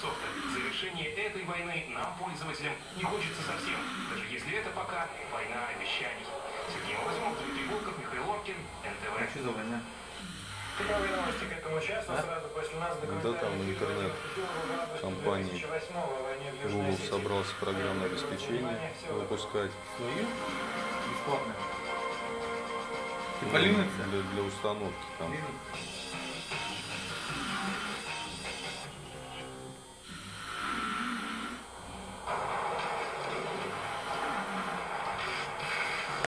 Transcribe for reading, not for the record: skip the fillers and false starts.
софта. Завершение этой войны нам, пользователям, не хочется совсем, даже если это пока война обещаний. Сергей Малоземов, Дмитрий Волков, Михаил Лоркин, НТВ. А что за война? Новые новости к этому часу. Сразу после нас Да, там интернет-компании Google собрался программное обеспечение выпускать. Свою? Бесплатно. Типа Linux? Для установки там. Linux.